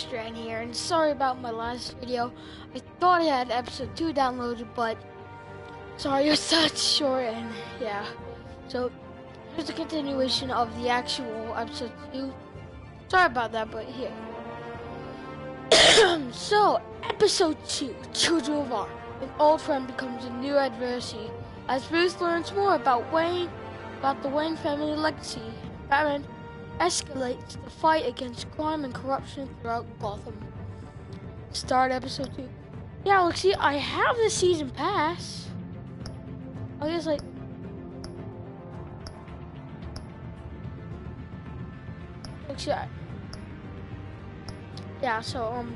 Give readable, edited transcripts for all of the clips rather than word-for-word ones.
Strand here, and sorry about my last video. I thought I had episode 2 downloaded, but sorry, it was such short, and yeah. So, here's a continuation of the actual episode 2. Sorry about that, but here. So, episode 2, Children of Art. An old friend becomes a new adversary as Bruce learns more about the Wayne family legacy. Batman escalates the fight against crime and corruption throughout Gotham. Start episode 2. Yeah, look, see, I have the season pass. I guess, like... Look, see, yeah, so,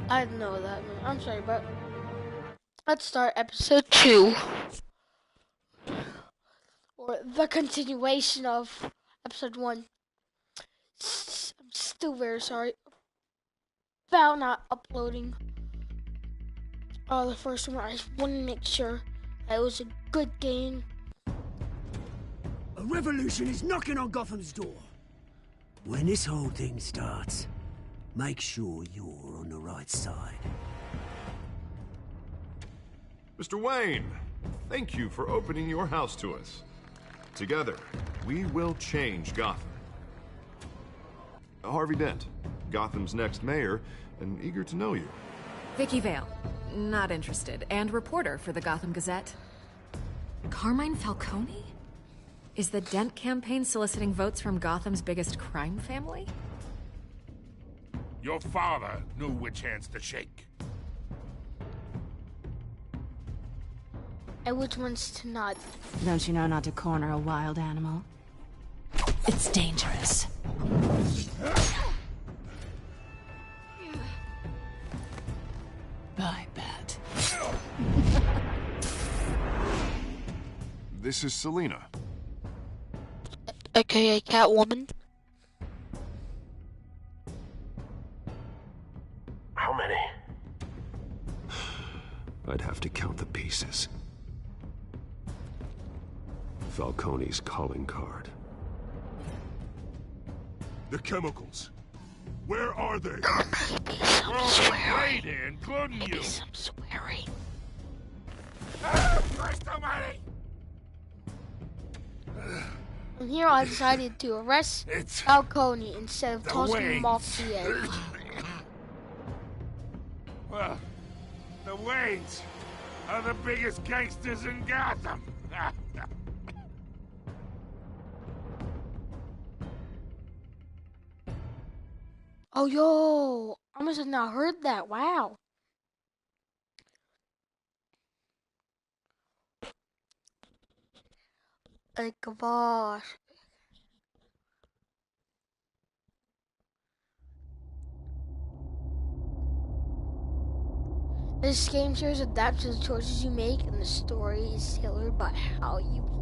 I didn't know that. I'm sorry, but... Let's start episode 2. Or the continuation of episode 1. I'm still very sorry about not uploading the first one. I just wanted to make sure that it was a good game. A revolution is knocking on Gotham's door. When this whole thing starts, make sure you're on the right side. Mr. Wayne, thank you for opening your house to us. Together, we will change Gotham. Harvey Dent, Gotham's next mayor, and eager to know you. Vicky Vale, not interested, and reporter for the Gotham Gazette. Carmine Falcone? Is the Dent campaign soliciting votes from Gotham's biggest crime family? Your father knew which hands to shake. And which ones to not. Don't you know not to corner a wild animal? It's dangerous. Bye, Bat. This is Selina. AKA Catwoman. How many? I'd have to count the pieces. Falcone's calling card. The chemicals. Where are they? Maybe some swearing. Including Maybe you. some swearing. Christ almighty! And here I decided to arrest Falcone instead of tossing him off the edge. Well, the Waynes are the biggest gangsters in Gotham. Oh, yo! I must have not heard that. Wow. Like, gosh. This game series adapts to the choices you make, and the story is tailored by how you play.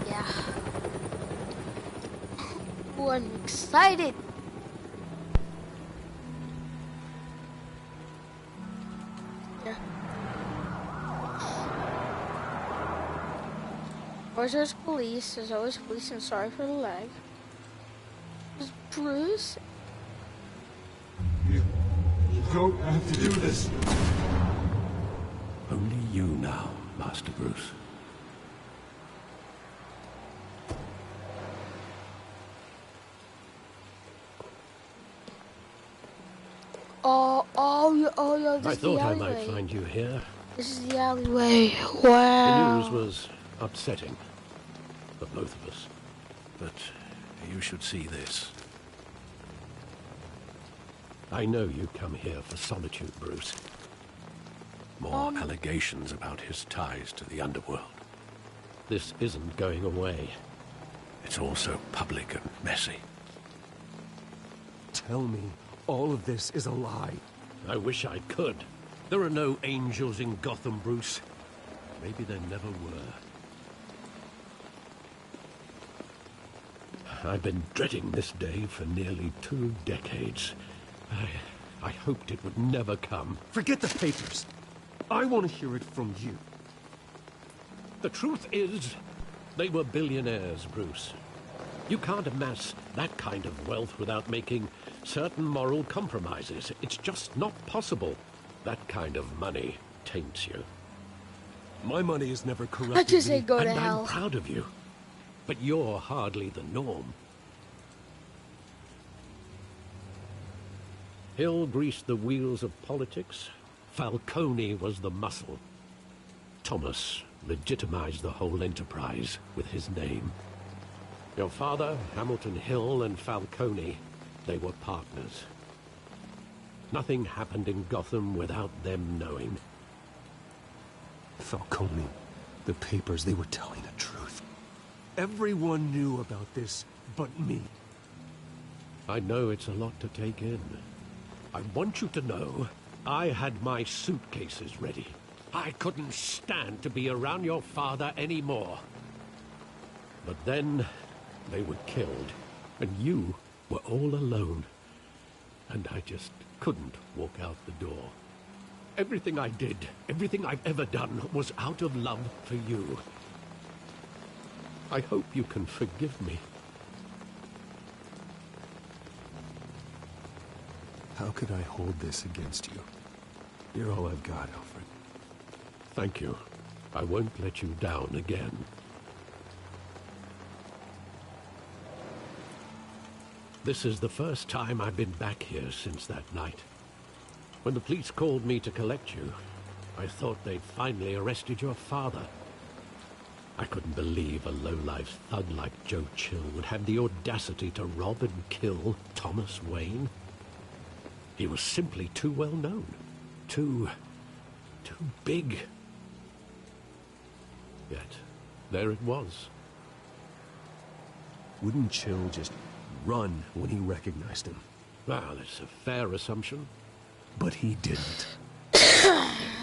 Yeah. Ooh, I'm excited. Yeah. Where's there's police? There's always police, and sorry for the lag. There's Bruce. You don't have to do this. Only you now, Master Bruce. Oh, this I is thought the I alleyway. might find you here. This is the alleyway. Wow. The news was upsetting for both of us. But you should see this. I know you come here for solitude, Bruce. More allegations about his ties to the underworld. This isn't going away. It's also public and messy. Tell me all of this is a lie. I wish I could. There are no angels in Gotham, Bruce. Maybe there never were. I've been dreading this day for nearly 2 decades. I hoped it would never come. Forget the papers. I want to hear it from you. The truth is, they were billionaires, Bruce. You can't amass that kind of wealth without making certain moral compromises. It's just not possible. That kind of money taints you. My money has never corrupted I just say me. go to And hell. I'm proud of you. But you're hardly the norm. Hill greased the wheels of politics. Falcone was the muscle. Thomas legitimized the whole enterprise with his name. Your father, Hamilton Hill, and Falcone, they were partners. Nothing happened in Gotham without them knowing. Falcone, the papers, they were telling the truth. Everyone knew about this but me. I know it's a lot to take in. I want you to know I had my suitcases ready. I couldn't stand to be around your father anymore. But then they were killed, and you were all alone. And I just couldn't walk out the door. Everything I did, everything I've ever done, was out of love for you. I hope you can forgive me. How could I hold this against you? You're all I've got, Alfred. Thank you. I won't let you down again. This is the first time I've been back here since that night. When the police called me to collect you, I thought they'd finally arrested your father. I couldn't believe a low-life thug like Joe Chill would have the audacity to rob and kill Thomas Wayne. He was simply too well known. Too big. Yet, there it was. Wouldn't Chill just run when he recognized him? Well, it's a fair assumption. But he didn't.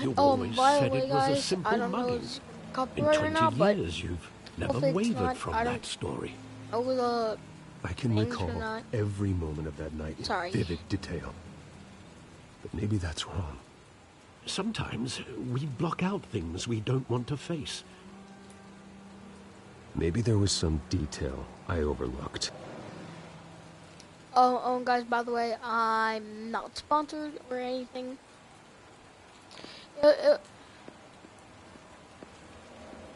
You Oh, always by the said way, it was a guys, I simple don't know if mugging. it's In copyright or 20 not, but years, you've never hopefully it's wavered not. from I that don't- story. over the I can Things recall are not- every moment of that night in Sorry. vivid detail. But maybe that's wrong. Sometimes we block out things we don't want to face. Maybe there was some detail I overlooked. guys, by the way, I'm not sponsored or anything. It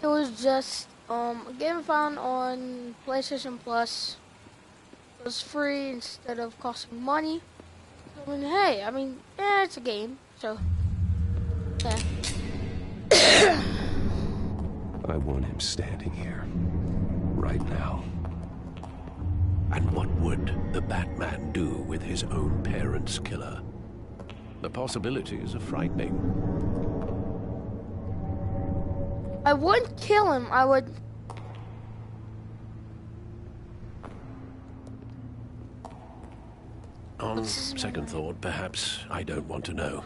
was just a game I found on PlayStation Plus. It was free instead of costing money. So, I mean, hey, it's a game, so yeah. I want him standing here. Right now. And what would the Batman do with his own parents' killer? The possibilities are frightening. I wouldn't kill him. I would. On second thought, perhaps I don't want to know.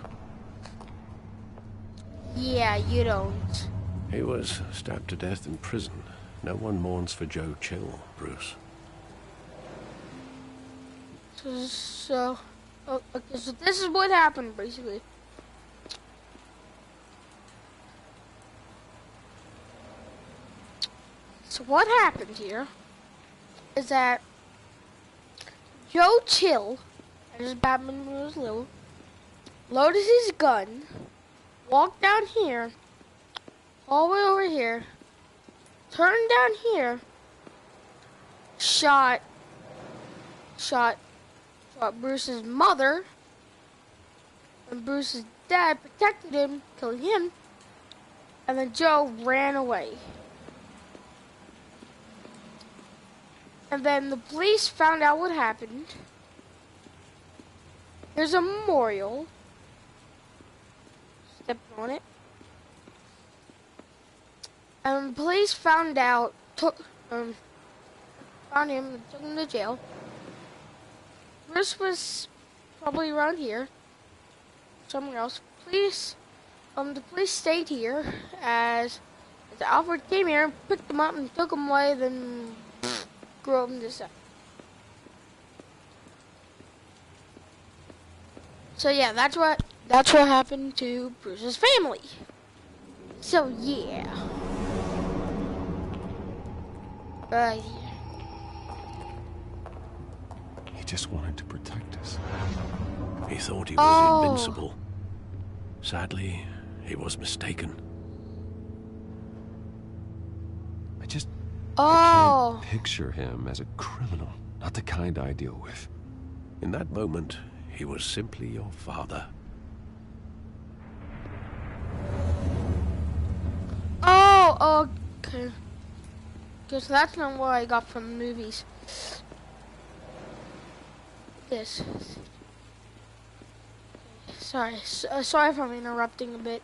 Yeah, you don't. He was stabbed to death in prison. No one mourns for Joe Chill, Bruce. So, okay, so this is what happened, basically. So what happened here is that Joe Chill, as Batman when he was little, loaded his gun, walked down here, all the way over here, turned down here, shot Bruce's mother, and Bruce's dad protected him, killing him, and then Joe ran away. And then the police found out what happened. There's a memorial. Stepped on it. And the police found out, found him and took him to jail. Bruce was probably around here, somewhere else. The police stayed here as Alfred came here, picked him up, and took him away. Then grew up in this. So yeah, that's what happened to Bruce's family. So yeah. Right here. He just wanted to protect us. He thought he was invincible. Sadly, he was mistaken. I just Oh. can't picture him as a criminal. Not the kind I deal with. In that moment, he was simply your father. Oh, okay. Because that's not what I got from the movies. This. Sorry if I'm interrupting a bit.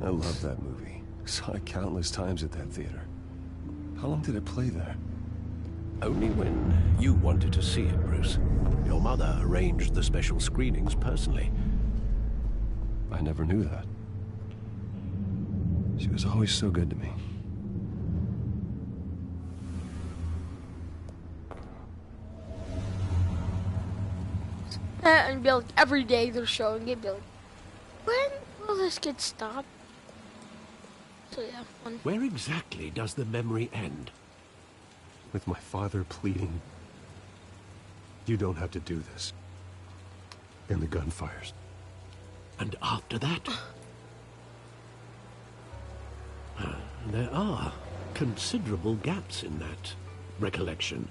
I love that movie. Saw it countless times at that theater. How long did it play there? Only when you wanted to see it, Bruce. Your mother arranged the special screenings personally. I never knew that. She was always so good to me. And be like, every day they're showing it, be like, when will this get stopped? So yeah, fun. Where exactly does the memory end? With my father pleading, you don't have to do this. And the gun fires. And after that? There are considerable gaps in that recollection.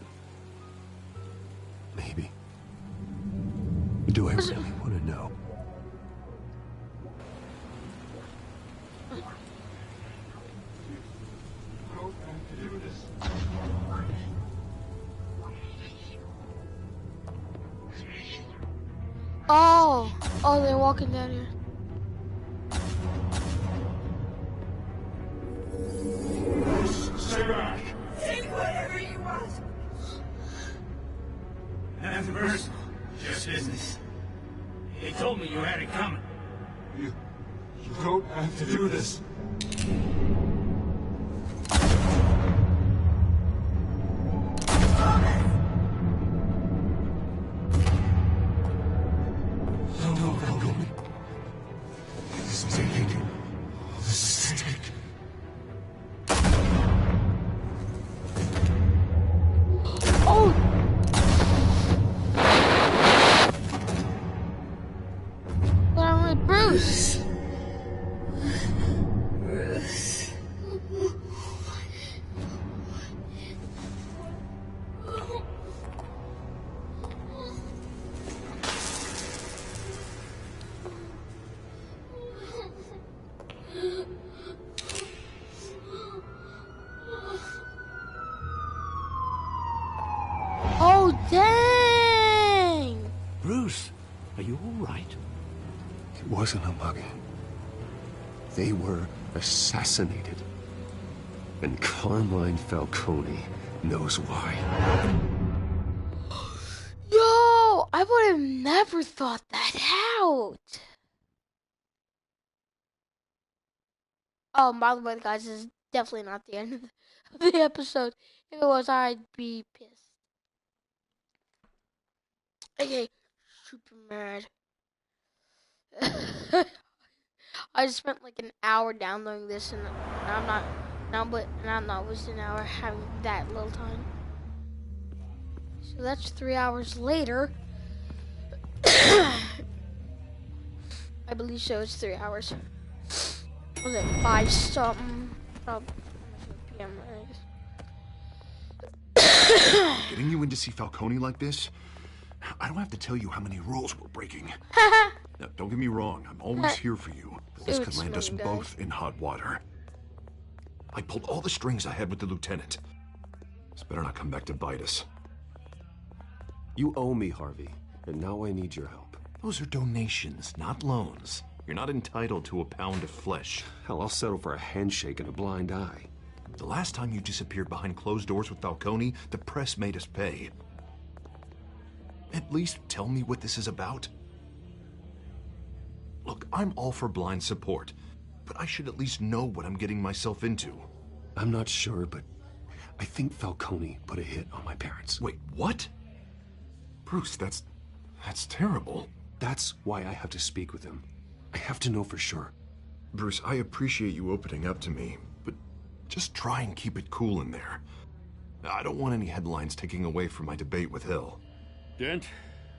Maybe. Do I really want to know? Oh, they're walking down here. Stay back. Take whatever you want. Nothing personal, just business. He told me you had it coming. You don't have to do this. Oh, dang! Bruce, are you all right? It wasn't a mugging. They were assassinated. And Carmine Falcone knows why. Yo, I would have never thought that out. Oh, by the way, guys, this is definitely not the end of the episode. If it was, I'd be pissed. Okay, super mad. I just spent like an hour downloading this, and I'm not wasting an hour having that little time. So that's 3 hours later. I believe so. It's 3 hours. Was it 5 something? Probably PM. Getting you in to see Falcone like this? I don't have to tell you how many rules we're breaking. Now, don't get me wrong, I'm always here for you. But this could land us both in hot water. I pulled all the strings I had with the lieutenant. This better not come back to bite us. You owe me, Harvey, and now I need your help. Those are donations, not loans. You're not entitled to a pound of flesh. Hell, I'll settle for a handshake and a blind eye. The last time you disappeared behind closed doors with Falcone, the press made us pay. At least tell me what this is about. Look, I'm all for blind support, but I should at least know what I'm getting myself into. I'm not sure, but I think Falcone put a hit on my parents. Wait, what? Bruce, that's terrible. That's why I have to speak with him. I have to know for sure. Bruce, I appreciate you opening up to me, but just try and keep it cool in there. I don't want any headlines taking away from my debate with Hill. Dent,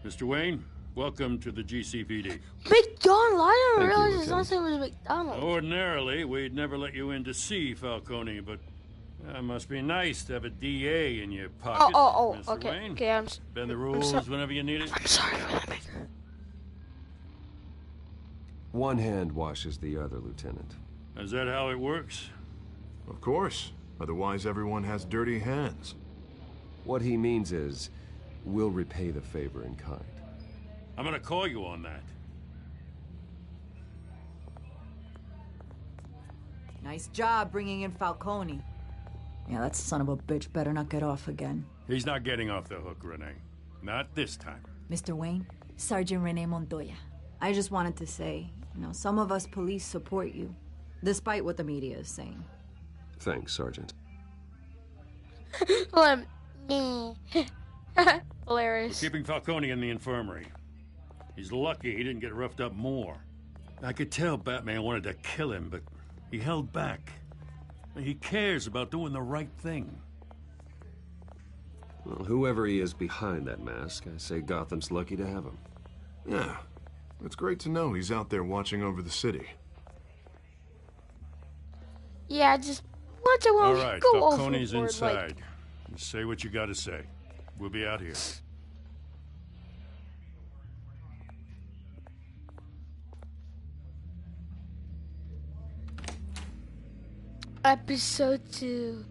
Mr. Wayne, welcome to the GCPD. McDonald? I didn't Thank you, realize his last Lieutenant. name was McDonald. Ordinarily, we'd never let you in to see Falcone, but it must be nice to have a DA in your pocket. Mr. Okay, Wayne. okay, Bend the rules whenever you need it. I'm sorry for that. One hand washes the other, Lieutenant. Is that how it works? Of course. Otherwise, everyone has dirty hands. What he means is, we'll repay the favor in kind. I'm gonna call you on that. Nice job bringing in Falcone. Yeah, that son of a bitch better not get off again. He's not getting off the hook, Renee. Not this time. Mr. Wayne, Sergeant Renee Montoya. I just wanted to say, some of us police support you, despite what the media is saying. Thanks, Sergeant. Hilarious. We're keeping Falcone in the infirmary. He's lucky he didn't get roughed up more. I could tell Batman wanted to kill him, but he held back. He cares about doing the right thing. Well, whoever he is behind that mask, I say Gotham's lucky to have him. Yeah, it's great to know he's out there watching over the city. Yeah, just once I All want right, to go Falcone's overboard, inside. You say what you gotta say. We'll be out here. Episode 2.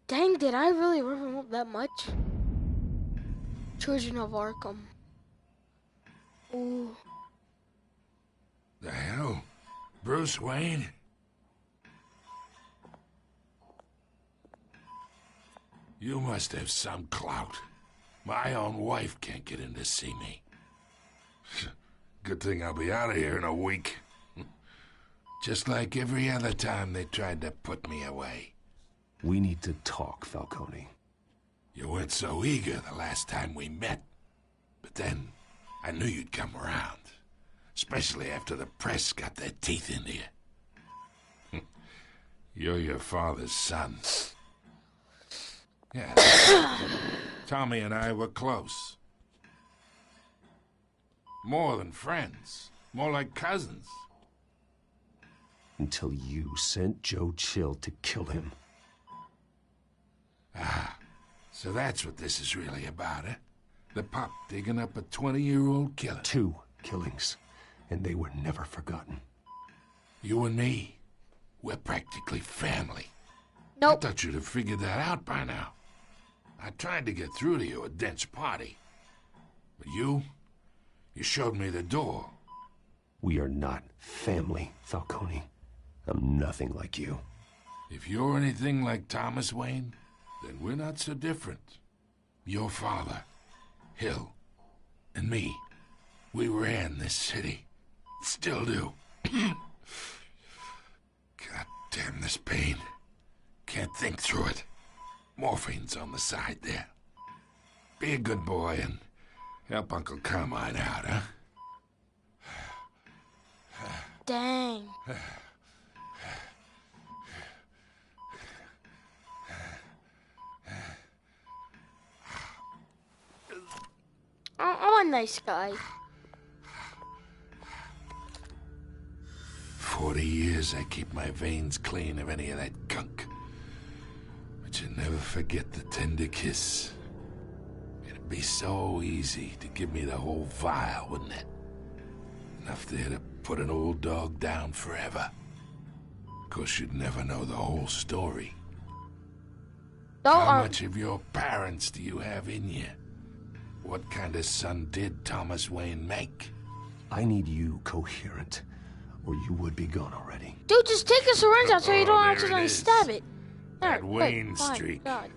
Dang, did I really rip him up that much? Children of Arkham. Ooh. The hell? Bruce Wayne? You must have some clout. My own wife can't get in to see me. Good thing I'll be out of here in a week. Just like every other time they tried to put me away. We need to talk, Falcone. You weren't so eager the last time we met. But then, I knew you'd come around. Especially after the press got their teeth into you. You're your father's son. Yeah. Tommy and I were close. More than friends. More like cousins. Until you sent Joe Chill to kill him. Ah, so that's what this is really about, eh? The pup digging up a 20-year-old killer. 2 killings, and they were never forgotten. You and me, we're practically family. Nope. I thought you'd have figured that out by now. I tried to get through to you at Dent's party. But you showed me the door. We are not family, Falcone. I'm nothing like you. If you're anything like Thomas Wayne, then we're not so different. Your father, Hill, and me, we ran this city. Still do. God damn this pain. Can't think through it. Morphine's on the side there. Be a good boy and help Uncle Carmine out, huh? Dang. I'm a nice guy. 40 years I keep my veins clean of any of that gunk. But you never forget the tender kiss. It'd be so easy to give me the whole vial, wouldn't it? Enough there to put an old dog down forever. Of course, you'd never know the whole story. How much of your parents do you have in you? What kind of son did Thomas Wayne make? I need you coherent, or you would be gone already. Dude, just take a syringe out so you don't accidentally stab it. That Alright, Wayne fine, streak. God.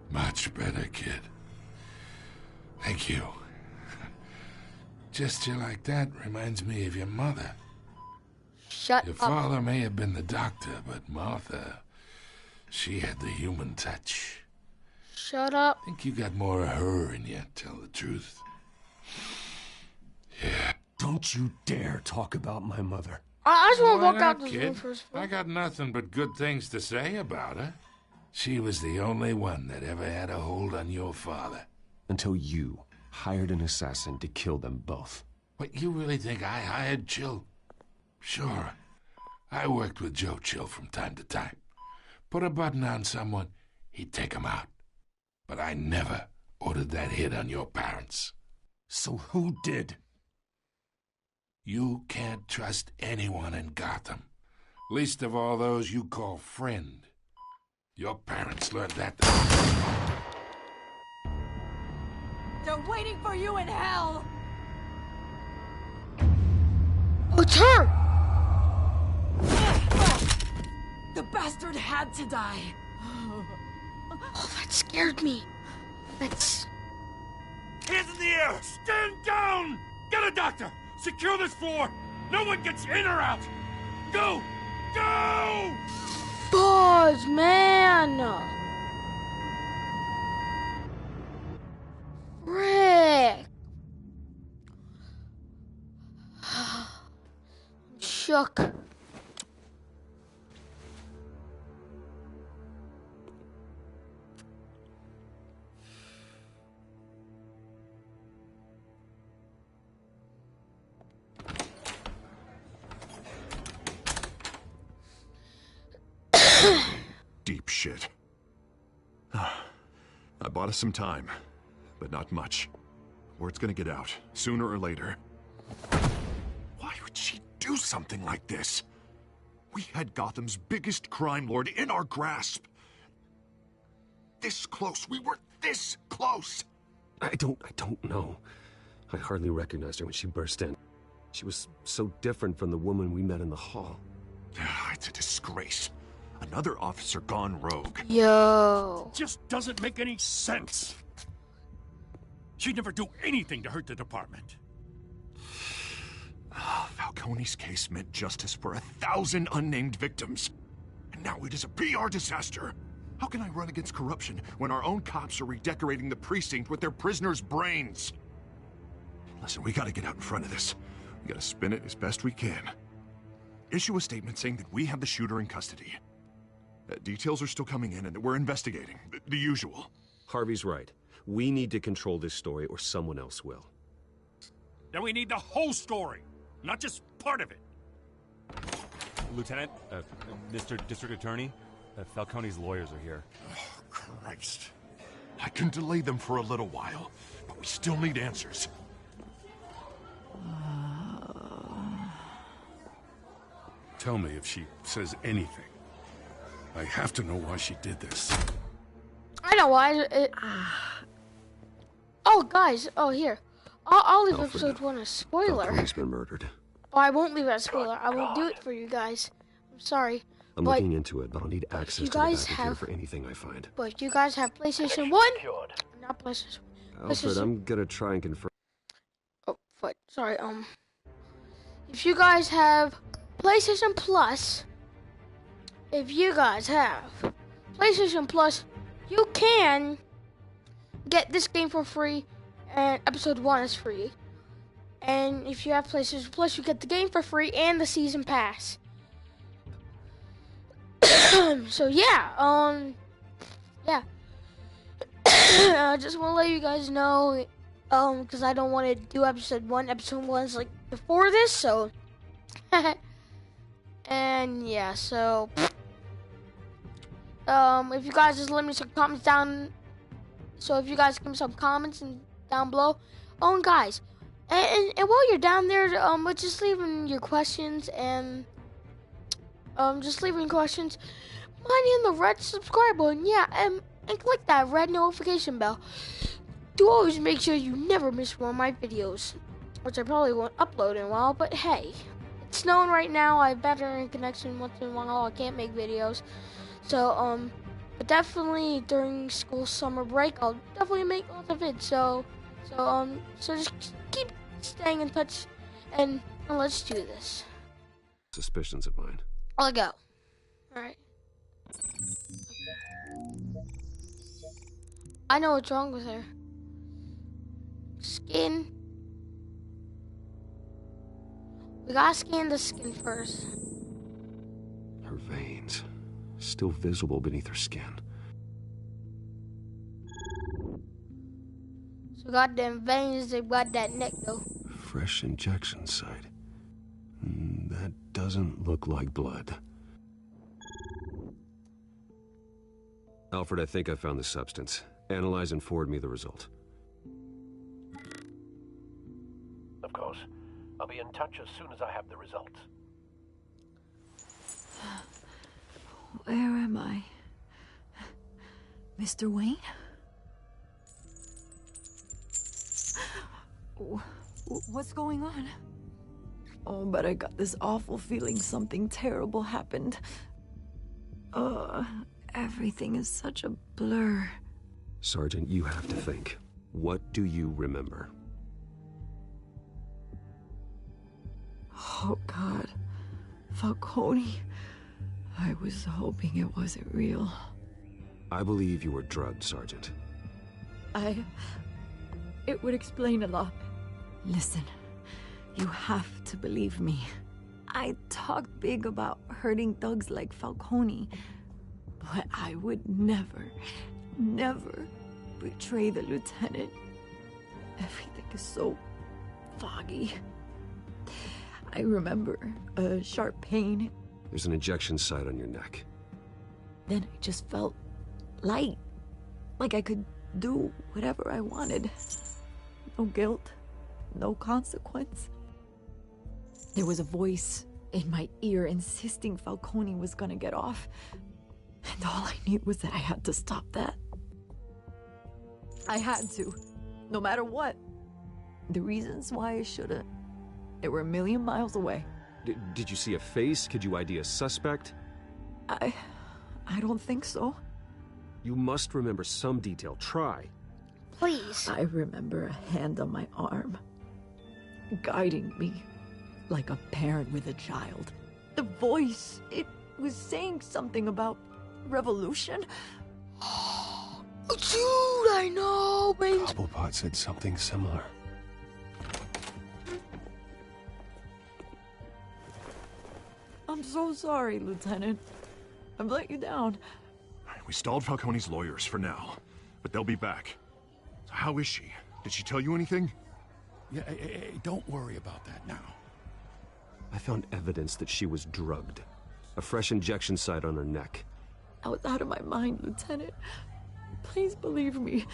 Much better, kid. Thank you. Gesture like that reminds me of your mother. Shut Your up. father may have been the doctor, but Martha, she had the human touch. Shut up. I think you got more of her in you, tell the truth. Yeah. Don't you dare talk about my mother. I just want to Why walk out not, this kid? room first. I got nothing but good things to say about her. She was the only one that ever had a hold on your father. Until you hired an assassin to kill them both. What, you really think I hired Chill? Sure. I worked with Joe Chill from time to time. Put a button on someone, he'd take him out. But I never ordered that hit on your parents. So who did? You can't trust anyone in Gotham. Least of all those you call friend. Your parents learned that. They're waiting for you in hell! Oh, it's her! The bastard had to die. Oh, that scared me. That's... Hands in the air! Stand down! Get a doctor! Secure this floor! No one gets in or out! Go! Go! Buzz, man! Frick! I'm shook. Deep shit. I bought us some time, but not much. Word's gonna get out, sooner or later. Why would she do something like this? We had Gotham's biggest crime lord in our grasp. This close. We were this close. I don't know. I hardly recognized her when she burst in. She was so different from the woman we met in the hall. It's a disgrace. Another officer gone rogue. Yo. Just doesn't make any sense. She'd never do anything to hurt the department. Falcone's case meant justice for 1,000 unnamed victims. And now it is a PR disaster. How can I run against corruption when our own cops are redecorating the precinct with their prisoners' brains? Listen, we gotta get out in front of this. We gotta spin it as best we can. Issue a statement saying that we have the shooter in custody. Details are still coming in and that we're investigating. The usual. Harvey's right. We need to control this story or someone else will. Then we need the whole story, not just part of it. Lieutenant, Mr. District Attorney, Falcone's lawyers are here. Oh, Christ. I can delay them for a little while, but we still need answers. Tell me if she says anything. I have to know why she did this. I know why. Oh, guys. Oh, here. I'll leave episode 1 a spoiler. Falcone's been murdered. Oh, I won't leave it a spoiler. I won't do it for you guys. I'm sorry. I'm looking into it, but I'll need access to the back here for anything I find. But you guys have PlayStation 1? Not PlayStation 1. Alfred, I'm gonna try and confirm. Oh, what? Sorry, if you guys have PlayStation Plus, you can get this game for free, and episode 1 is free. And if you have PlayStation Plus, you get the game for free and the season pass. So yeah, yeah. I just want to let you guys know, because I don't want to do episode 1. Episode 1 is like before this, so. And yeah, so. If you guys just let me some comments down. So if you guys give me some comments and down below. Oh, and guys, and while you're down there, but just leaving your questions and just leaving questions. Mind hitting the red subscribe button, yeah, and click that red notification bell. Do always make sure you never miss one of my videos, which I probably won't upload in a while. But hey, it's snowing right now. I have better internet connection once in a while. I can't make videos, so but definitely during school summer break, I'll definitely make lots of vids. So just keep staying in touch, and let's do this. Suspicions of mine. I'll go. All right. I know what's wrong with her. Skin. We gotta scan the skin first. Her veins, still visible beneath her skin. So goddamn veins, they got that neck though. Fresh injection site. That doesn't look like blood. Alfred, I think I found the substance. Analyze and forward me the result. Of course. I'll be in touch as soon as I have the results. Where am I? Mr. Wayne? What's going on? Oh, but I got this awful feeling something terrible happened. Everything is such a blur. Sergeant, you have to think. What do you remember? Oh, God. Falcone. I was hoping it wasn't real. I believe you were drugged, Sergeant. It would explain a lot. Listen, you have to believe me. I talked big about hurting thugs like Falcone, but I would never betray the lieutenant. Everything is so foggy. I remember a sharp pain. There's an injection site on your neck. Then I just felt light, like I could do whatever I wanted. No guilt, no consequence. There was a voice in my ear insisting Falcone was gonna get off. And all I knew was that I had to stop that. I had to, no matter what. The reasons why I shouldn't, they were a million miles away. Did you see a face? Could you ID a suspect? I don't think so. You must remember some detail. Try. Please. I remember a hand on my arm, guiding me like a parent with a child. The voice, it was saying something about revolution. Dude, I know, baby. Cobblepot said something similar. I'm so sorry, Lieutenant. I've let you down. We stalled Falcone's lawyers for now, but they'll be back. So how is she? Did she tell you anything? Yeah, hey, don't worry about that now. I found evidence that she was drugged. A fresh injection site on her neck. I was out of my mind, Lieutenant. Please believe me.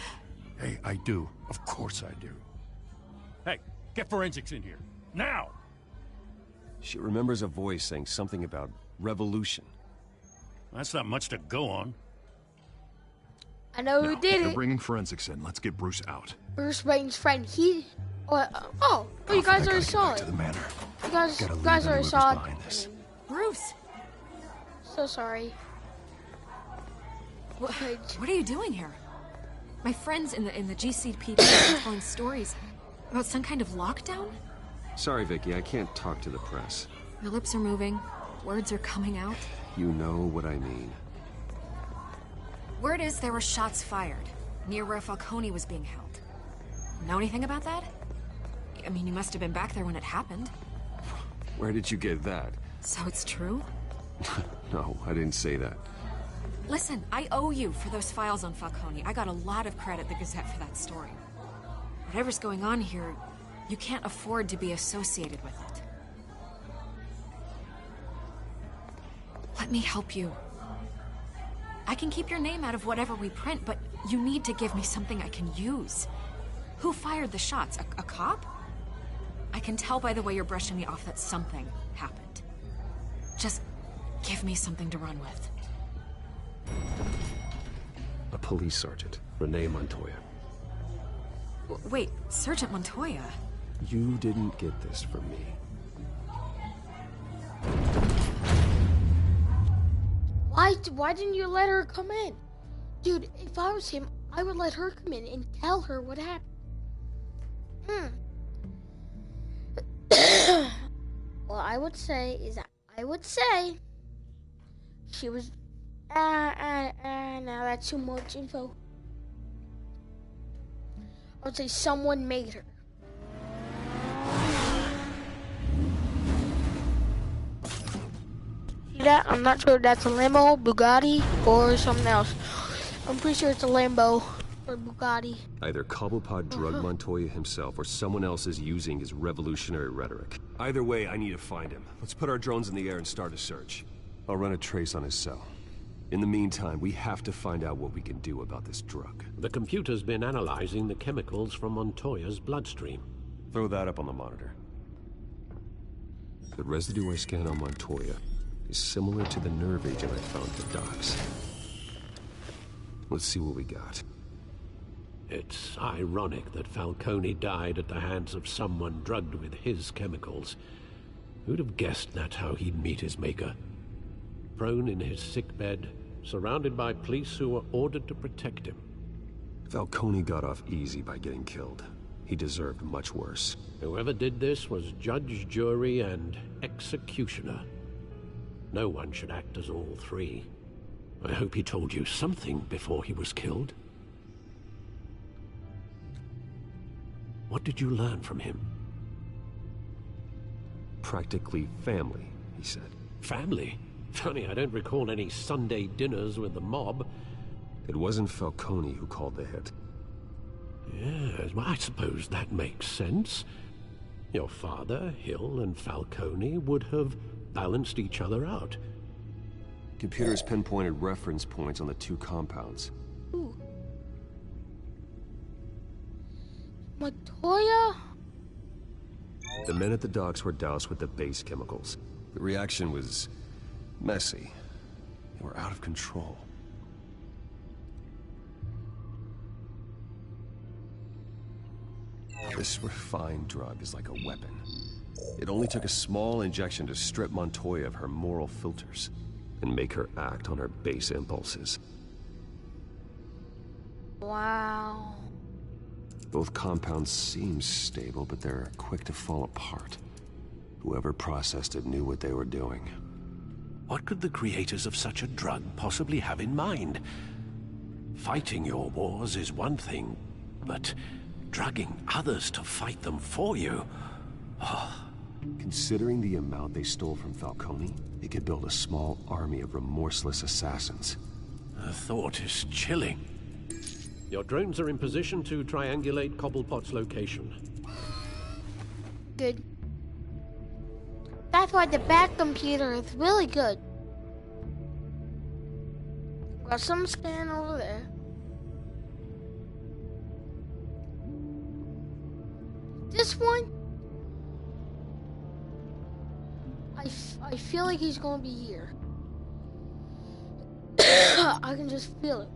Hey, I do. Of course I do. Hey, get forensics in here. Now! She remembers a voice saying something about revolution. That's not much to go on. I know who did They're it. bringing forensics in. Let's get Bruce out. Bruce Wayne's friend. You guys already saw it. You guys already saw it. Bruce! So sorry. What are you doing here? My friends in the GCPD are telling stories about some kind of lockdown? Sorry, Vicky, I can't talk to the press. Your lips are moving. Words are coming out. You know what I mean. Word is there were shots fired near where Falcone was being held. Know anything about that? I mean, you must have been back there when it happened. Where did you get that? So it's true? No, I didn't say that. Listen, I owe you for those files on Falcone. I got a lot of credit at the Gazette for that story. Whatever's going on here, you can't afford to be associated with it. Let me help you. I can keep your name out of whatever we print, but you need to give me something I can use. Who fired the shots? A cop? I can tell by the way you're brushing me off that something happened. Just give me something to run with. A police sergeant, Renee Montoya. Wait, Sergeant Montoya? You didn't get this from me. Why didn't you let her come in? Dude, if I was him, I would let her come in and tell her what happened. What I would say is that she was... no, that's too much info. I would say someone made her. See that? I'm not sure if that's a Lambo, Bugatti, or something else. I'm pretty sure it's a Lambo or Bugatti. Either Cobblepot drugged Montoya himself or someone else is using his revolutionary rhetoric. Either way, I need to find him. Let's put our drones in the air and start a search. I'll run a trace on his cell. In the meantime, we have to find out what we can do about this drug. The computer's been analyzing the chemicals from Montoya's bloodstream. Throw that up on the monitor. The residue I scanned on Montoya is similar to the nerve agent I found at the docks. Let's see what we got. It's ironic that Falcone died at the hands of someone drugged with his chemicals. Who'd have guessed that's how he'd meet his maker? Prone in his sickbed, surrounded by police who were ordered to protect him. Falcone got off easy by getting killed. He deserved much worse. Whoever did this was judge, jury, and executioner. No one should act as all three. I hope he told you something before he was killed. What did you learn from him? Practically family, he said. Family? Funny, I don't recall any Sunday dinners with the mob. It wasn't Falcone who called the hit. Yes, well, I suppose that makes sense. Your father, Hill, and Falcone would have balanced each other out. Computers pinpointed reference points on the two compounds. Ooh. Montoya? The men at the docks were doused with the base chemicals. The reaction was messy. They were out of control. This refined drug is like a weapon. It only took a small injection to strip Montoya of her moral filters and make her act on her base impulses. Wow. Both compounds seem stable, but they're quick to fall apart. Whoever processed it knew what they were doing. What could the creators of such a drug possibly have in mind? Fighting your wars is one thing, but drugging others to fight them for you? Considering the amount they stole from Falcone, they could build a small army of remorseless assassins. The thought is chilling. Your drones are in position to triangulate Cobblepot's location. Good. That's why the back computer is really good. Got some scan over there. This one, I feel like he's gonna be here. I can just feel it.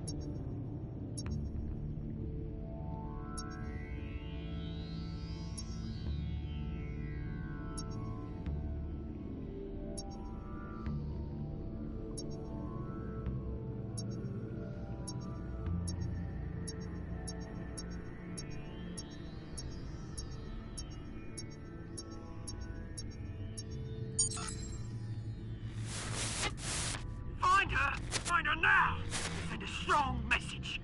Find her now! Send a strong message.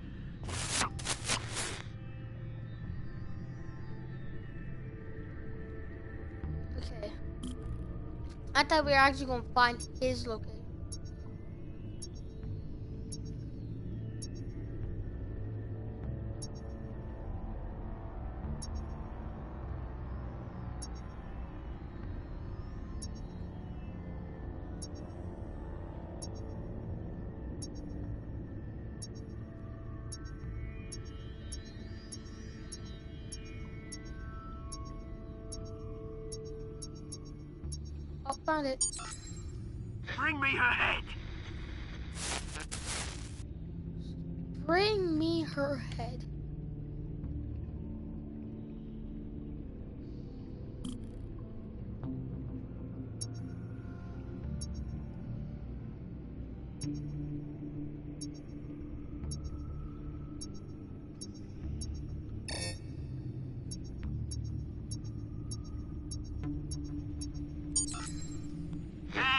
Okay. I thought we were actually gonna find his location. I found it. Bring me her head. Bring me her head.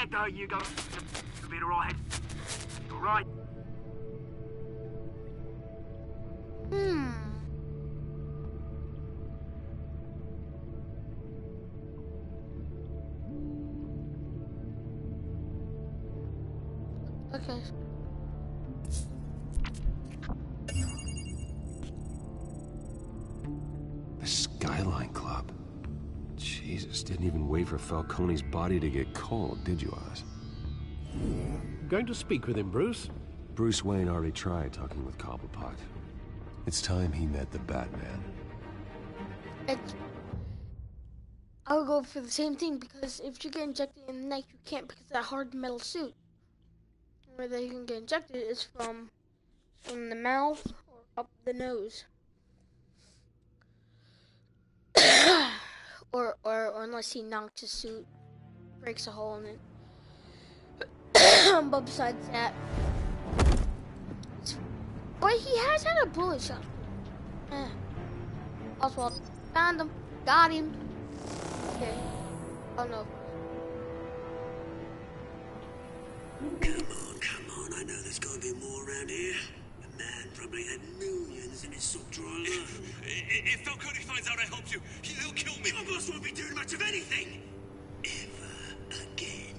There you go. You'll be alright. All right. Okay. The Skyline Club. Jesus, didn't even wait for Falcone's body to get cold, did you, Oz? Going to speak with him, Bruce? Bruce Wayne already tried talking with Cobblepot. It's time he met the Batman. I'll go for the same thing, because if you get injected in the neck, you can't, because of that hard metal suit. Where they can get injected is from the mouth or up the nose. or unless he knocks his suit, breaks a hole in it. But besides that, but he has had a bullet shot. Oswald found him, got him. Okay. Oh no. Come on, I know there's gotta be more around here. The man probably had millions in his sock drawer alone. If Falcone finds out I helped you, he'll kill me. Your boss won't be doing much of anything. Ever again.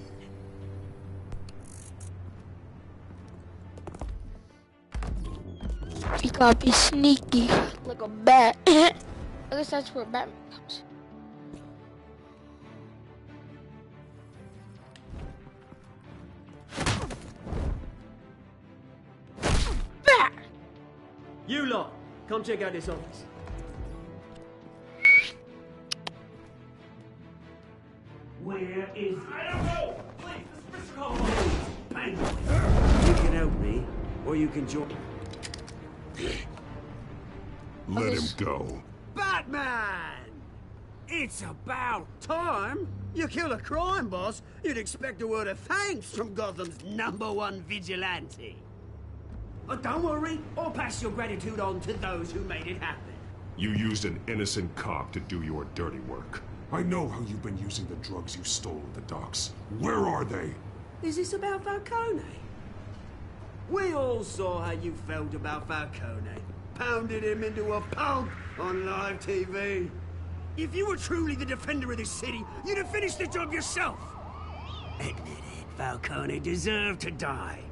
You gotta be sneaky, like a bat. I guess that's where Batman comes. Bat! You lot, come check out this office. Where is... I don't know! Please, this is Mr. Cobblepot. Penguin. You can help me, or you can join... Let him go. Batman! It's about time. You kill a crime boss, you'd expect a word of thanks from Gotham's #1 vigilante. But don't worry, I'll pass your gratitude on to those who made it happen. You used an innocent cop to do your dirty work. I know how you've been using the drugs you stole at the docks. Where are they? Is this about Falcone? We all saw how you felt about Falcone. Pounded him into a pulp on live TV. If you were truly the defender of this city, you'd have finished the job yourself. Admit it, Falcone deserved to die.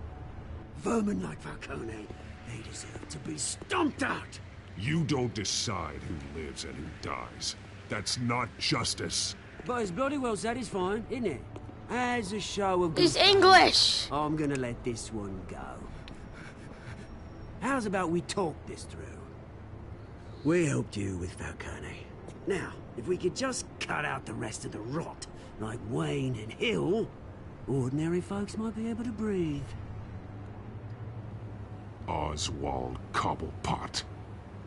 Vermin like Falcone, they deserve to be stomped out. You don't decide who lives and who dies. That's not justice. But it's bloody well satisfying, isn't it? As a show of... He's English! I'm gonna let this one go. How's about we talk this through? We helped you with Falcone. Now, if we could just cut out the rest of the rot, like Wayne and Hill, ordinary folks might be able to breathe. Oswald Cobblepot.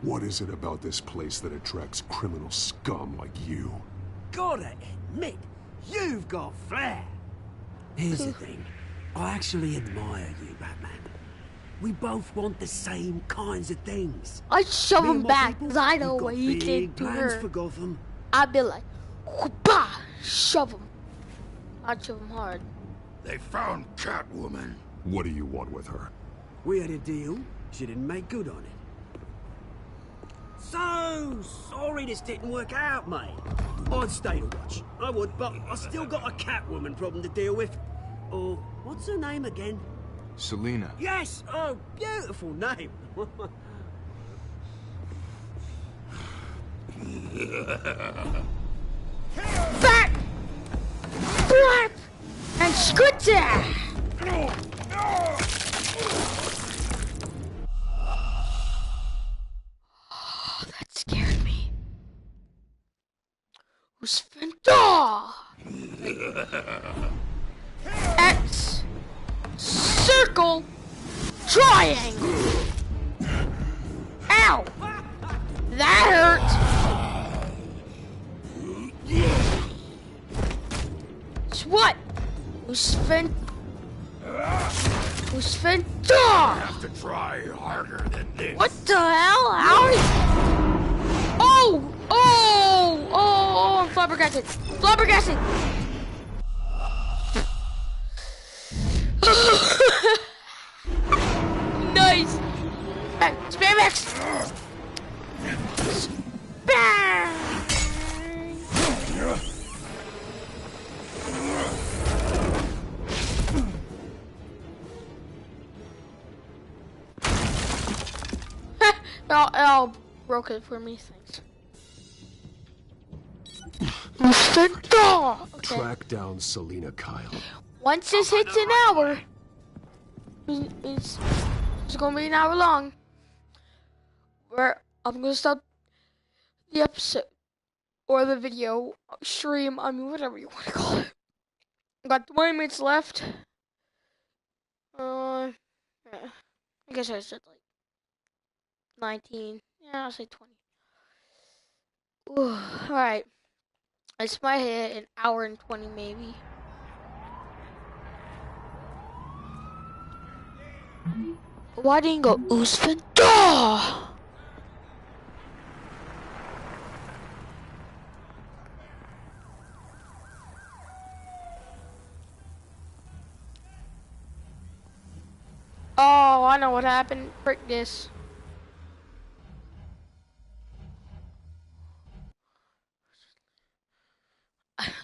What is it about this place that attracts criminal scum like you? Gotta admit, you've got flair. Here's the thing. I actually admire you, Batman. We both want the same kinds of things. I'd shove Me him and my back, people, because I know we've what got he big did to plans her. for Gotham. I'd be like, bah, shove him. I'd shove him hard. They found Catwoman. What do you want with her? We had a deal. She didn't make good on it. So sorry this didn't work out, mate. I'd stay to watch. I would, but I still got a Catwoman problem to deal with. Or, what's her name again? Selina. Yes! Oh, beautiful name. Back! Blap! And scooter! Oh, that scared me. Who's Fenta? X. Circle. Triangle. Ow! That hurt. It's what? Who's Fenta? Have to try harder than this. What the hell? How? Oh, I'm flabbergasted. Flabbergasted. Nice. Spam X. Spam. I'll broke it for me. Thanks. Okay. Track down Selina Kyle. Once this hits an hour, it's gonna be an hour long. Where I'm gonna stop the episode or the video stream. I mean, whatever you want to call it. Got 20 minutes left. Yeah. I guess I said like 19. Yeah, I'll say 20. Ooh, all right. This might hit an hour and 20 maybe. Why didn't you go Oosvenda? Oh, I know what happened. Frick this.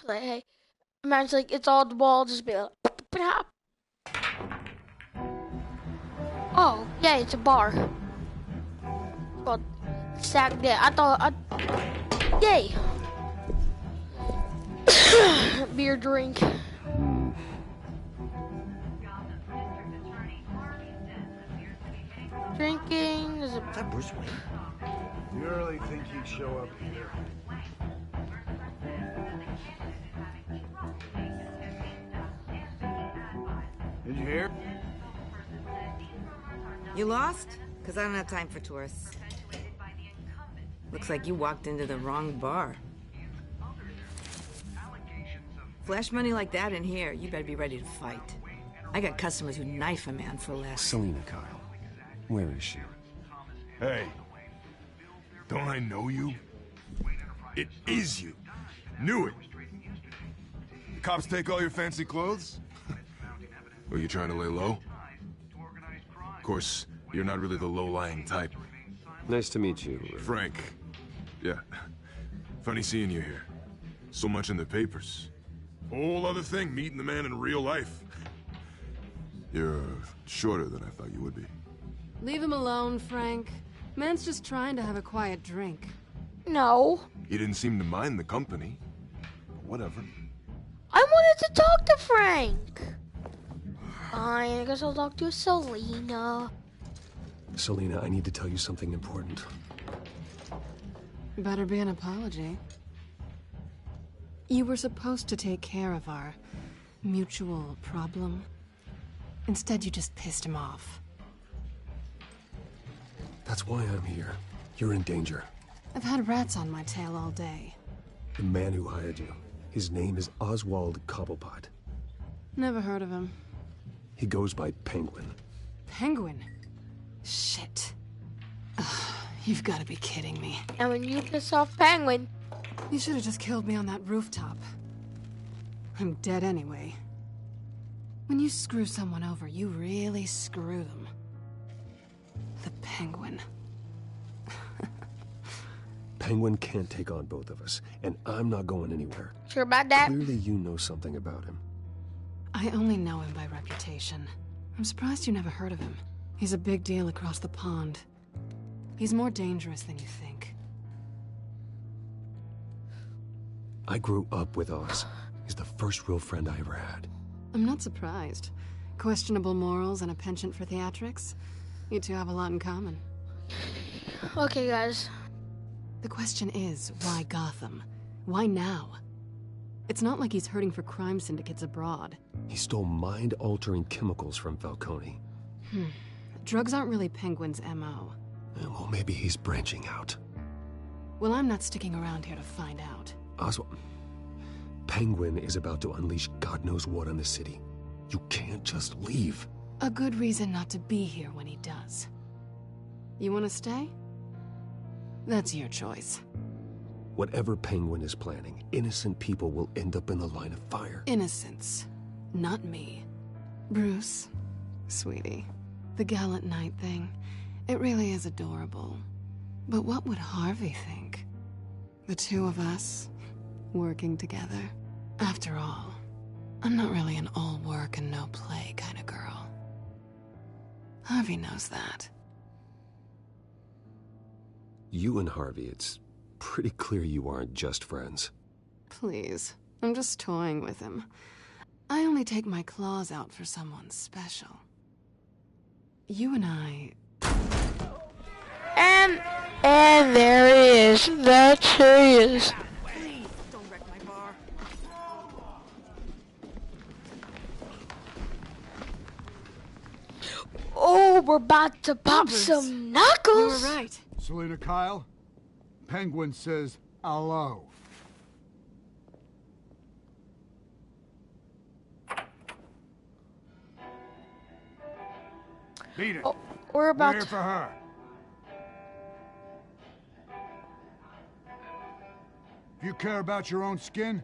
Like, hey, imagine like it's all the ball, just be like, oh, yeah, it's a bar. It's called Sack Day. Yay. Beer drink. Drinking is that Bruce Wayne? You really think he'd show up here? Did you hear? You lost? Because I don't have time for tourists. Looks like you walked into the wrong bar. Flash money like that in here, you better be ready to fight. I got customers who knife a man for less. Selina Kyle. Where is she? Hey, don't I know you? It is you. Knew it. The cops take all your fancy clothes? Were you trying to lay low? Of course, you're not really the low-lying type. Nice to meet you. Frank. Yeah. Funny seeing you here. So much in the papers. Whole other thing, meeting the man in real life. You're shorter than I thought you would be. Leave him alone, Frank. Man's just trying to have a quiet drink. No. You didn't seem to mind the company. But whatever. I wanted to talk to Frank. Fine, I guess I'll talk to Selina. Selina, I need to tell you something important. Better be an apology. You were supposed to take care of our mutual problem. Instead, you just pissed him off. That's why I'm here. You're in danger. I've had rats on my tail all day. The man who hired you. His name is Oswald Cobblepot. Never heard of him. He goes by Penguin. Penguin? Shit. Ugh, you've got to be kidding me. And when you piss off Penguin... You should have just killed me on that rooftop. I'm dead anyway. When you screw someone over, you really screw them. The Penguin. Penguin can't take on both of us, and I'm not going anywhere. Sure about that? Clearly you know something about him. I only know him by reputation. I'm surprised you never heard of him. He's a big deal across the pond. He's more dangerous than you think. I grew up with Oz. He's the first real friend I ever had. I'm not surprised. Questionable morals and a penchant for theatrics. You two have a lot in common. Okay, guys. The question is, why Gotham? Why now? It's not like he's hurting for crime syndicates abroad. He stole mind-altering chemicals from Falcone. Drugs aren't really Penguin's M.O. Well, maybe he's branching out. Well, I'm not sticking around here to find out. Oswald, Penguin is about to unleash God knows what on the city. You can't just leave. A good reason not to be here when he does. You want to stay? That's your choice. Whatever Penguin is planning, innocent people will end up in the line of fire. Innocence. Not me. Bruce, sweetie, the gallant knight thing, it really is adorable. But what would Harvey think? The two of us, working together. After all, I'm not really an all work and no play kind of girl. Harvey knows that. You and Harvey, it's pretty clear you aren't just friends. Please, I'm just toying with him. I only take my claws out for someone special. You and I... And there he is. That's who he is. Please, don't wreck my bar. Oh, we're about to pop some knuckles. You were right. Selena Kyle, Penguin says hello. Beat it. Oh, we're about We're here for her. If you care about your own skin,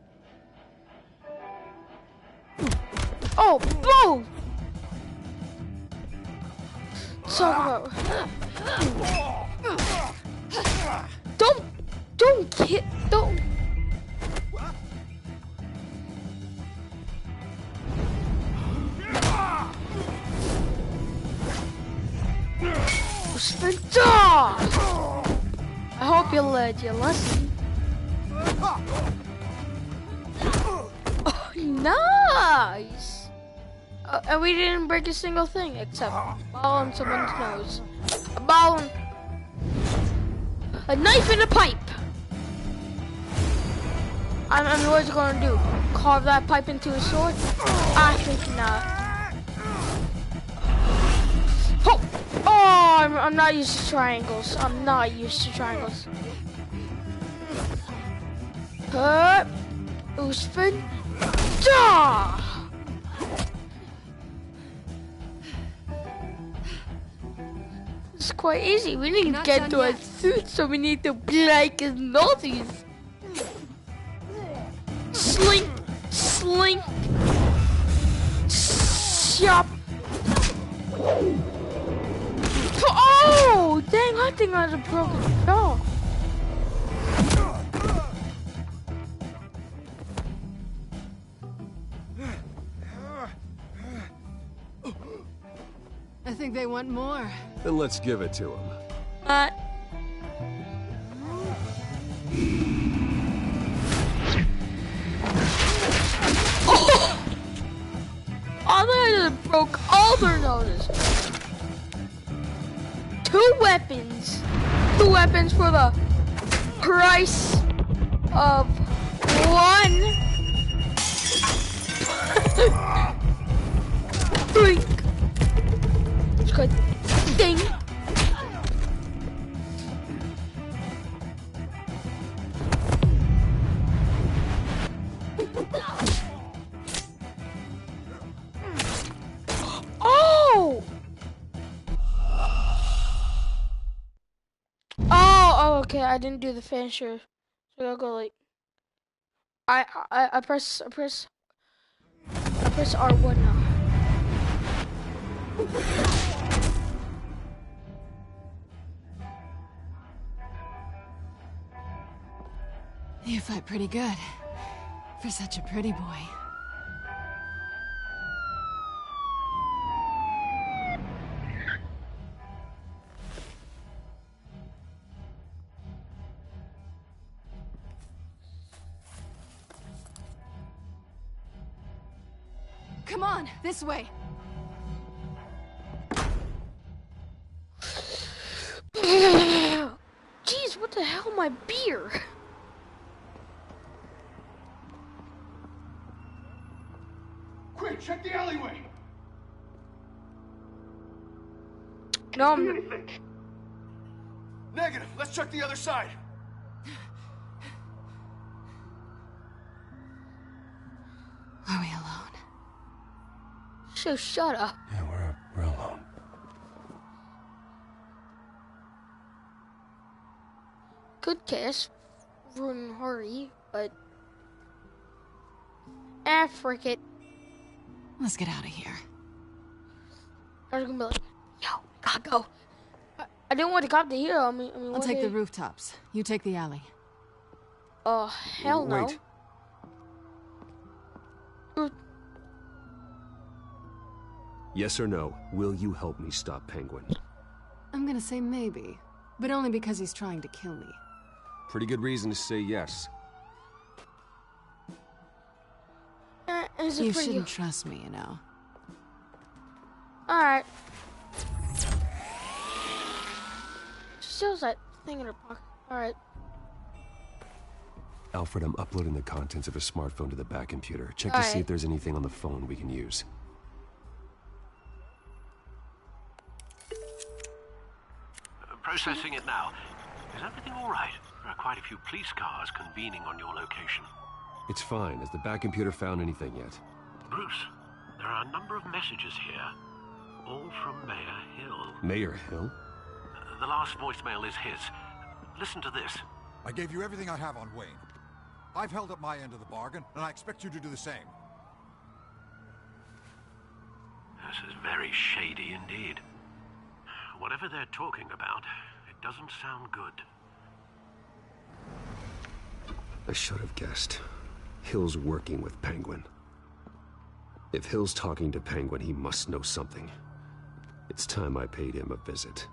Oh, boom! Talk about. Don't hit. Don't. I hope you learned your lesson. Oh, nice! And we didn't break a single thing except a ball on someone's nose. A ball and a knife in a pipe. I mean, what's it gonna do? Carve that pipe into a sword? I think not. Oh, I'm not used to triangles. I'm not used to triangles. Spin. It's quite easy. We need to get to a suit, so we need to break his noses. Slink, slink, shop. Oh, dang! I think I had a broken jaw. I think they want more. Then let's give it to him. Oh! All that broke all their noses. Two weapons for the price of one. Drink. Good thing. Oh! Oh, okay. I didn't do the finisher, so I'll go like. I press R1 now. You fight pretty good for such a pretty boy. Come on, this way. Jeez, what the hell, my beer? quick, check the alleyway. No, Negative. Let's check the other side. Are we alone? So shut up. Yeah, we're alone. Good cast. Wouldn't hurry, but frick it. Let's get out of here. I was gonna be like, yo, gotta go. I didn't want to cop the hero. I mean, I'll take the rooftops. You take the alley. Hell no. Wait. Yes or no, will you help me stop Penguin? I'm gonna say maybe, But only because he's trying to kill me. Pretty good reason to say yes. You shouldn't trust me, you know. Alright. She shows that thing in her pocket. Alright. Alfred, I'm uploading the contents of a smartphone to the back computer. Check to see if there's anything on the phone we can use. Processing it now. Is everything all right? There are quite a few police cars convening on your location. It's fine. Has the back computer found anything yet? Bruce, there are a number of messages here. All from Mayor Hill. Mayor Hill? The last voicemail is his. Listen to this. I gave you everything I have on Wayne. I've held up my end of the bargain, and I expect you to do the same. This is very shady indeed. Whatever they're talking about, it doesn't sound good. I should have guessed. Hill's working with Penguin. If Hill's talking to Penguin, he must know something. It's time I paid him a visit.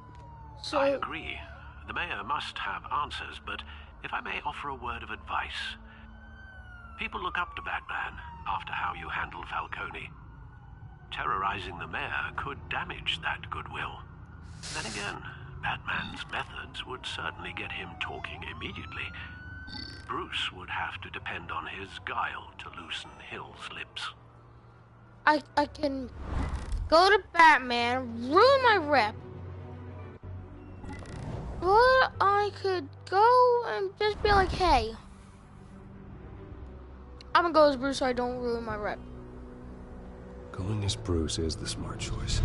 I agree. The mayor must have answers, but if I may offer a word of advice. People look up to Batman after how you handled Falcone. Terrorizing the mayor could damage that goodwill. Then again, Batman's methods would certainly get him talking immediately. Bruce would have to depend on his guile to loosen Hill's lips. I can go to Batman, ruin my rep. But I could go and just be like, hey, I'm gonna go as Bruce so I don't ruin my rep. Going as Bruce is the smart choice.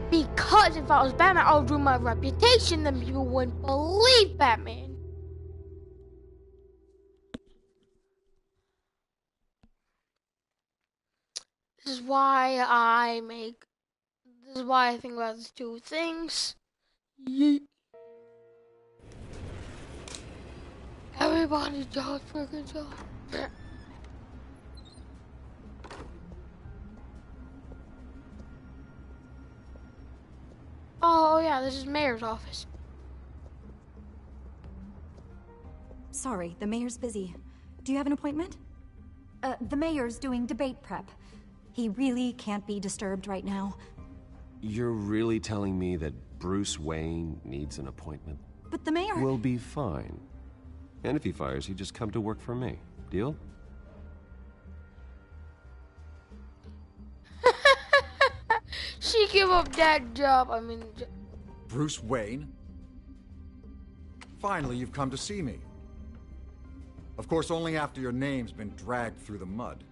Because if I was Batman, I would ruin my reputation, then people wouldn't believe Batman. This is why I think about these two things. Yeet. Everybody just freaking job. Oh yeah, this is Mayor's office. Sorry, the mayor's busy. Do you have an appointment? The mayor's doing debate prep. He really can't be disturbed right now. You're really telling me that Bruce Wayne needs an appointment? But the mayor... We'll be fine. And if he fires you, just come to work for me. Deal? She gave up that job. I mean... Bruce Wayne? Finally, you've come to see me. Of course, only after your name's been dragged through the mud.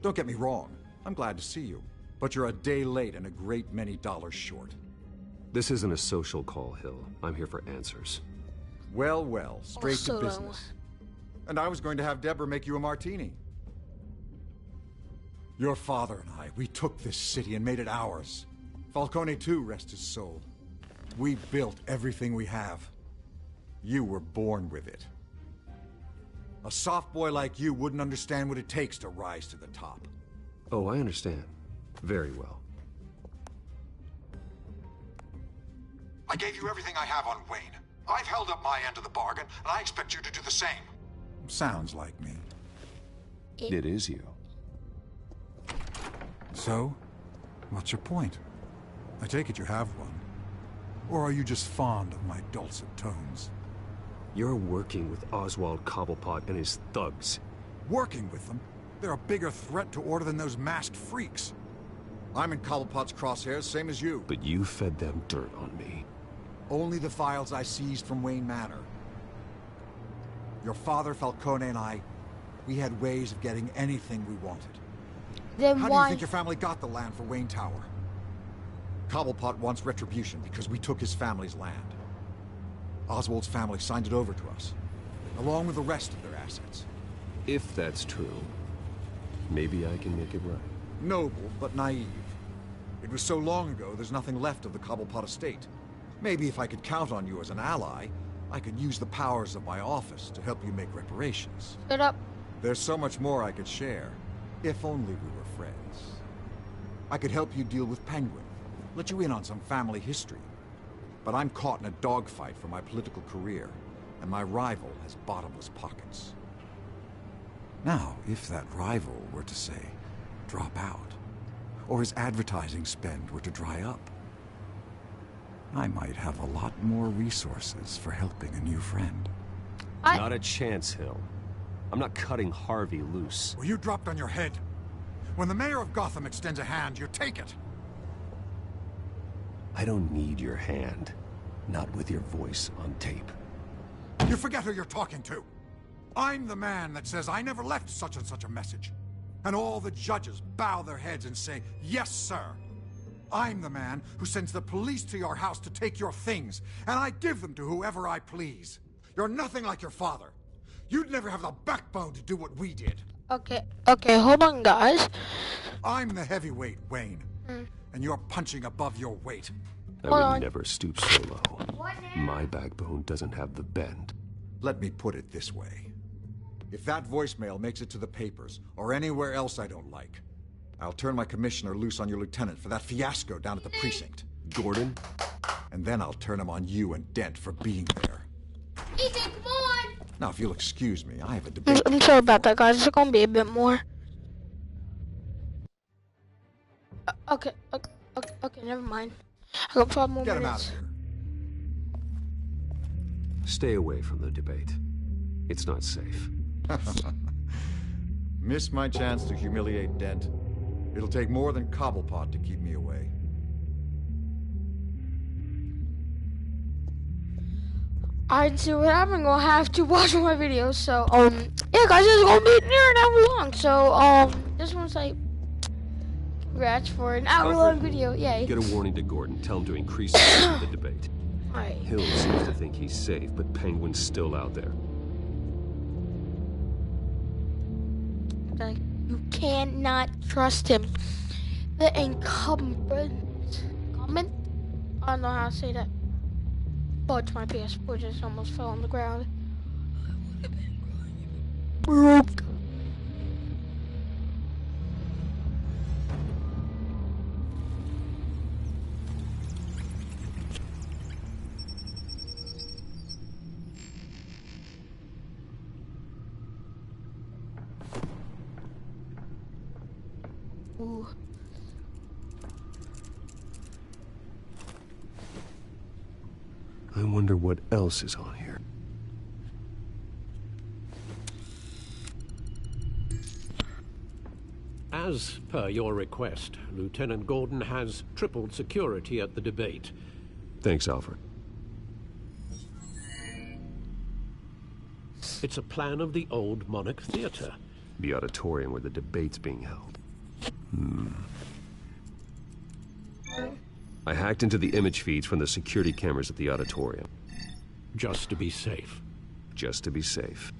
Don't get me wrong. I'm glad to see you. But you're a day late and a great many dollars short. This isn't a social call, Hill. I'm here for answers. Well, well, straight to business. And I was going to have Deborah make you a martini. Your father and I, we took this city and made it ours. Falcone too, rest his soul. We built everything we have. You were born with it. A soft boy like you wouldn't understand what it takes to rise to the top. Oh, I understand. Very well. I gave you everything I have on Wayne. I've held up my end of the bargain, and I expect you to do the same. Sounds like me. It is you. So, what's your point? I take it you have one. Or are you just fond of my dulcet tones? You're working with Oswald Cobblepot and his thugs. Working with them? They're a bigger threat to order than those masked freaks. I'm in Cobblepot's crosshairs, same as you. But you fed them dirt on me. Only the files I seized from Wayne Manor. Your father, Falcone, and I, we had ways of getting anything we wanted. Then How why? do you think your family got the land for Wayne Tower? Cobblepot wants retribution because we took his family's land. Oswald's family signed it over to us, along with the rest of their assets. If that's true, maybe I can make it right. Noble, but naive. It was so long ago, there's nothing left of the Cobblepot estate. Maybe if I could count on you as an ally, I could use the powers of my office to help you make reparations. Shut up. There's so much more I could share, if only we were friends. I could help you deal with Penguin. let you in on some family history. But I'm caught in a dogfight for my political career, and my rival has bottomless pockets. Now, if that rival were to say, drop out, or his advertising spend were to dry up, I might have a lot more resources for helping a new friend. Not a chance, Hill. I'm not cutting Harvey loose. Well, you dropped on your head. When the mayor of Gotham extends a hand, you take it. I don't need your hand. Not with your voice on tape. You forget who you're talking to. I'm the man that says I never left such and such a message. And all the judges bow their heads and say, yes, sir. I'm the man who sends the police to your house to take your things, and I give them to whoever I please. You're nothing like your father. You'd never have the backbone to do what we did. Okay, hold on, guys. I'm the heavyweight, Wayne. And you're punching above your weight. I would never stoop so low. My backbone doesn't have the bend. Let me put it this way. If that voicemail makes it to the papers, or anywhere else I don't like, I'll turn my commissioner loose on your lieutenant for that fiasco down at the precinct. Gordon? And then I'll turn him on you and Dent for being there. Ethan, come on! Now, if you'll excuse me, I have a debate. I'm sorry about that, guys. It's gonna be a bit more. Okay, never mind. I got 5 more minutes. Get him minutes. out of here. Stay away from the debate. It's not safe. Missed my chance to humiliate Dent. It'll take more than Cobblepot to keep me away. Alright, so I'm gonna have to watch my videos. So, yeah, guys, it's gonna be near an hour long. So, just want to say, congrats for an hour-long video. Yay! Get a warning to Gordon. Tell him to increase the speed of the debate. Alright. Hill seems to think he's safe, but Penguin's still out there. Like, you cannot trust him. The incumbent? I don't know how to say that. But my PS4 just almost fell on the ground. Broke. Ooh. I wonder what else is on here. As per your request, Lieutenant Gordon has tripled security at the debate. Thanks, Alfred. It's a plan of the old Monarch Theater. The auditorium where the debate's being held. I hacked into the image feeds from the security cameras at the auditorium. Just to be safe. Just to be safe.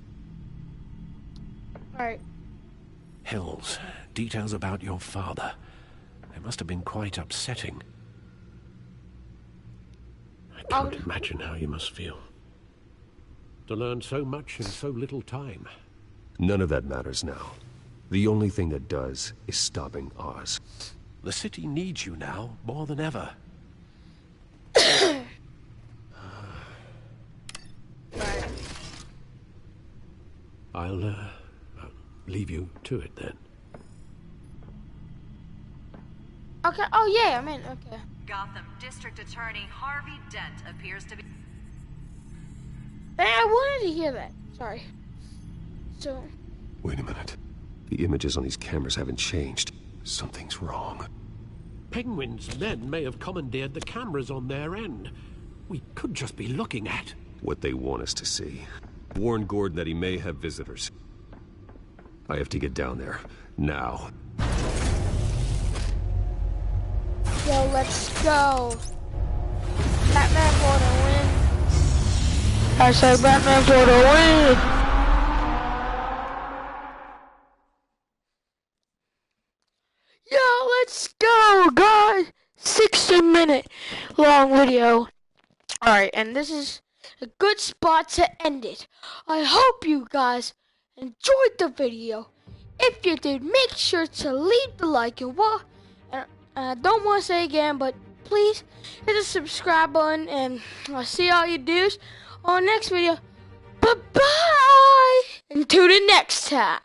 Alright. Hills, details about your father. They must have been quite upsetting. I can't imagine how you must feel. To learn so much in so little time. None of that matters now. The only thing that does is stopping Oz. The city needs you now, more than ever. I'll leave you to it then. Okay, oh yeah, okay. Gotham District Attorney Harvey Dent appears to be... Hey, I wanted to hear that. Sorry. So... Wait a minute. The images on these cameras haven't changed. Something's wrong. Penguin's men may have commandeered the cameras on their end. We could just be looking at... what they want us to see. Warn Gordon that he may have visitors. I have to get down there. Now. Yo, let's go. Batman for the win. I say Batman for the win. Yo, let's go, guys. 60-minute long video. Alright, and this is a good spot to end it. I hope you guys enjoyed the video. If you did, make sure to leave the like and what. I don't want to say again, but please hit the subscribe button, and I'll see all you dudes on the next video. Bye-bye! Until the next time.